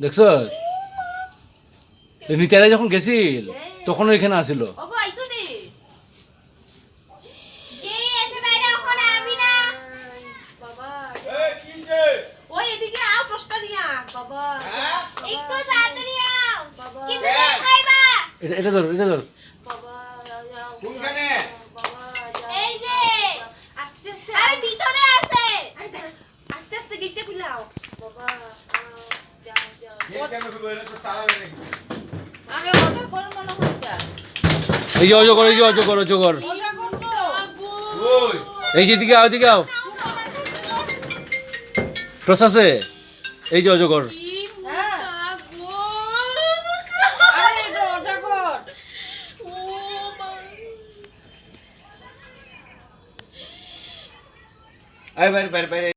দেখছো নিতারা যখন গেছিল তখন এখানে আসিল। এটা ধর এটা ধর এই যে অজগর এই যে অজগর অজগর এই যে দিকে আও দিকে আও টস আছে এই যে অজগর আয় বাইরে বাইরে বাইরে